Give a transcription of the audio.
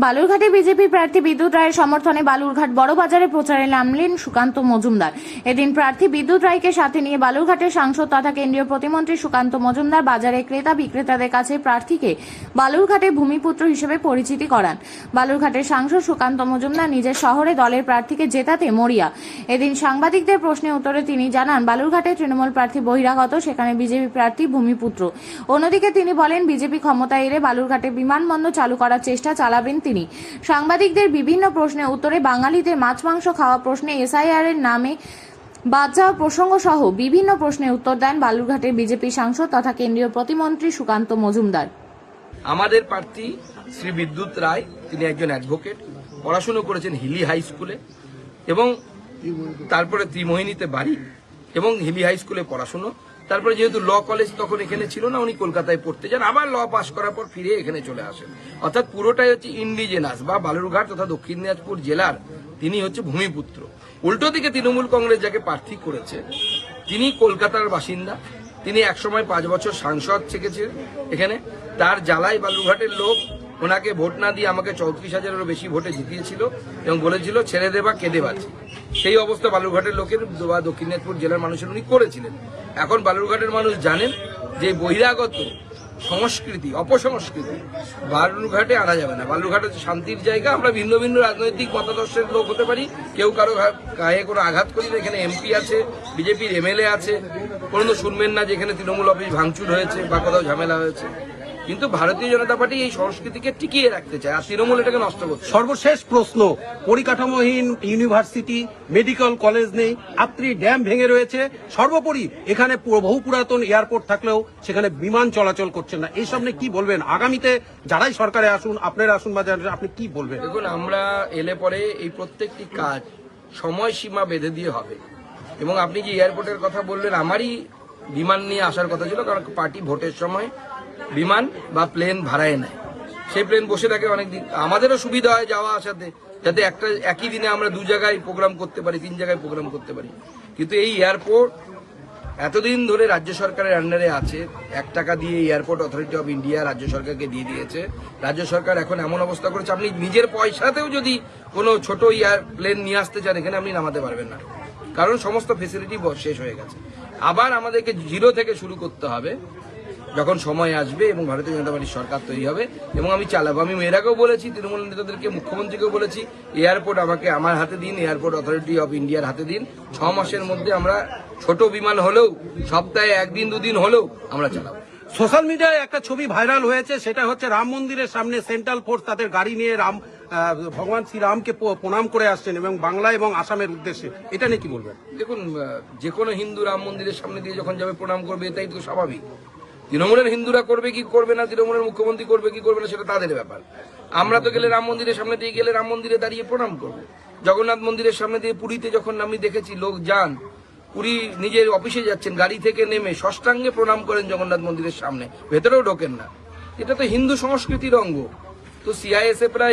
বালুরঘাটে BJP প্রার্থী বিদ্যুৎ রায়ের সমর্থনে বালুরঘাট বড় বাজারে প্রচারে নামলেন সুকান্ত মজুমদার। এদিন প্রার্থী বিদ্যুৎ রায়কে সাথে নিয়ে বালুরঘাটের সাংসদ তথা কেন্দ্রীয় প্রতিমন্ত্রী সুকান্ত মজুমদার বাজারে ক্রেতা বিক্রেতাদের কাছে প্রার্থীকে বালুরঘাটে ভূমিপুত্র হিসেবে পরিচিতি করান। বালুরঘাটের সাংসদ সুকান্ত মজুমদার নিজের শহরে দলের প্রার্থীকে জেতাতে মরিয়া। এদিন সাংবাদিকদের প্রশ্নের উত্তরে তিনি জানান, বালুরঘাটে তৃণমূল প্রার্থী বহিরাগত, সেখানে বিজেপি প্রার্থী ভূমিপুত্র। অন্যদিকে তিনি বলেন, বিজেপি ক্ষমতায় এলে বালুরঘাটে বিমানবন্দর চালু করার চেষ্টা চালাবেন তিনি। সাংবাদিকদের বিভিন্ন প্রশ্নের উত্তরে বাঙালিদের মাছ মাংস খাওয়া প্রশ্নে এসআইআর এর নামে বাদ যাওয়া প্রসঙ্গ সহ বিভিন্ন প্রশ্নের উত্তর দেন বালুরঘাটের বিজেপি সাংসদ তথা কেন্দ্রীয় প্রতিমন্ত্রী সুকান্ত মজুমদার। আমাদের প্রার্থী শ্রী বিদ্যুৎ রায়, তিনি একজন অ্যাডভোকেট, পড়াশুনো করেছেন হিলি হাই স্কুলে এবং তারপরে ত্রিমোহিনীতে বাড়ি এবং হিলি হাই স্কুলে পড়াশুনো। তারপরে যেহেতু ল কলেজ তখন এখানে ছিল না, উনি কলকাতায় পড়তে যান, আবার ল পাশ করার পর ফিরে এখানে চলে আসেন। অর্থাৎ পুরোটাই হচ্ছে ইন্ডিজেনাস বা বালুরঘাট তথা দক্ষিণ দিনাজপুর জেলার তিনি হচ্ছে ভূমিপুত্র। উল্টো দিকে তৃণমূল কংগ্রেস যাকে প্রার্থী করেছে তিনি কলকাতার বাসিন্দা, তিনি একসময় 5 বছর সাংসদ থেকেছেন এখানে। তার জ্বালায় বালুরঘাটের লোক ওনাকে ভোট না দিয়ে আমাকে 34,000-এরও বেশি ভোটে জিতিয়েছিল এবং বলেছিল ছেড়ে দেবা কেঁদে বাঁচি। সেই অবস্থা বালুরঘাটের লোকের বা দক্ষিণ দিনাজপুর জেলার মানুষের উনি করেছিলেন। এখন বালুরঘাটের মানুষ জানেন যে বহিরাগত সংস্কৃতি, অপসংস্কৃতি বালুরঘাটে আনা যাবে না। বালুরঘাট হচ্ছে শান্তির জায়গা। আমরা ভিন্ন ভিন্ন রাজনৈতিক মতাদর্শের লোক হতে পারি, কেউ কারো গায়ে কোনো আঘাত করি না। এখানে এমপি আছে, বিজেপির এমএলএ আছে, কোনো শুনবেন না যে এখানে তৃণমূল অফিস ভাঙচুর হয়েছে বা কোথাও ঝামেলা হয়েছে। কিন্তু ভারতীয় জনতা পার্টি এই সংস্কৃতিকে টিকিয়ে রাখতে চায়, আর তৃণমূল এটাকে নষ্ট করছে। সর্বশেষ প্রশ্ন, পরিকাঠামোহীন ইউনিভার্সিটি, মেডিকেল কলেজ নেই, আত্রি ড্যাম ভেঙে রয়েছে, সর্বোপরি এখানে বহু পুরাতন এয়ারপোর্ট থাকলেও সেখানে বিমান চলাচল করছে না। এই সামনে কি বলবেন? আগামীতে যারাই সরকারে আসুন, আপনারা আসুন বা আপনি কি বলবেন? দেখুন, আমরা এলে পরে এই প্রত্যেকটি কাজ সময়সীমা বেঁধে দিয়ে হবে। এবং আপনি যে এয়ারপোর্টের কথা বললেন, আমারই বিমান নিয়ে আসার কথা ছিল, কারণ পার্টি ভোটের সময় বিমান বা প্লেন ভাড়ায় নেয়, সেই প্লেন বসে থাকে অনেকদিন। আমাদেরও সুবিধা হয় যাওয়া আসাতে, যাতে একই দিনে আমরা 2 জায়গায় প্রোগ্রাম করতে পারি, 3 জায়গায় প্রোগ্রাম করতে পারি। কিন্তু এই এয়ারপোর্ট এতদিন ধরে রাজ্য সরকারের আন্ডারে আছে। 1 টাকা দিয়ে এয়ারপোর্ট অথরিটি অফ ইন্ডিয়া রাজ্য সরকারকে দিয়ে দিয়েছে। রাজ্য সরকার এখন এমন অবস্থা করেছে, আপনি নিজের পয়সাতেও যদি কোনো ছোট প্লেন নিয়ে আসতে চান এখানে আপনি নামাতে পারবেন না, কারণ সমস্ত ফেসিলিটি শেষ হয়ে গেছে। আবার আমাদেরকে জিরো থেকে শুরু করতে হবে যখন সময় আসবে এবং ভারতীয় জনতা পার্টির সরকার তৈরি হবে, এবং আমি চালাবো। আমি এর আগেও বলেছি, তৃণমূল নেতাদেরকে, মুখ্যমন্ত্রীকেও বলেছি, এয়ারপোর্ট আমাকে আমার হাতে দিন, এয়ারপোর্ট অথরিটি অফ ইন্ডিয়ার হাতে দিন। 6 মাসের মধ্যে আমরা ছোট বিমান হলেও, সপ্তাহে 1 দিন 2 দিন হলেও আমরা চালাবো। সোশ্যাল মিডিয়ায় একটা ছবি ভাইরাল হয়েছে, সেটা হচ্ছে রাম মন্দিরের সামনে সেন্ট্রাল ফোর্স তাদের গাড়ি নিয়ে ভগবান শ্রীরামকে প্রণাম করে আসছেন এবং বাংলা এবং আসামের উদ্দেশ্যে। এটা নিয়ে কি বলবেন? দেখুন, যে কোনো হিন্দু রাম মন্দিরের সামনে দিয়ে যখন যাবে প্রণাম করবে, এটাই তো স্বাভাবিক। তৃণমূলের হিন্দুরা করবে কি করবে না, তৃণমূলের মুখ্যমন্ত্রী করবে কি করবে না, সেটা তাদের ব্যাপার। আমরা তো গেলে রাম মন্দিরের সামনে দিয়ে গেলে রাম মন্দিরে দাঁড়িয়ে প্রণাম করবো। জগন্নাথ মন্দিরের সামনে দিয়ে পুরীতে যখন আমি দেখেছি লোক যান, পুরী নিজের অফিসে যাচ্ছেন, গাড়ি থেকে নেমে ষষ্ঠাঙ্গে প্রণাম করেন জগন্নাথ মন্দিরের সামনে, ভেতরেও ঢোকেন না। এটা তো হিন্দু সংস্কৃতির অঙ্গ। তো সিআইএসএফরা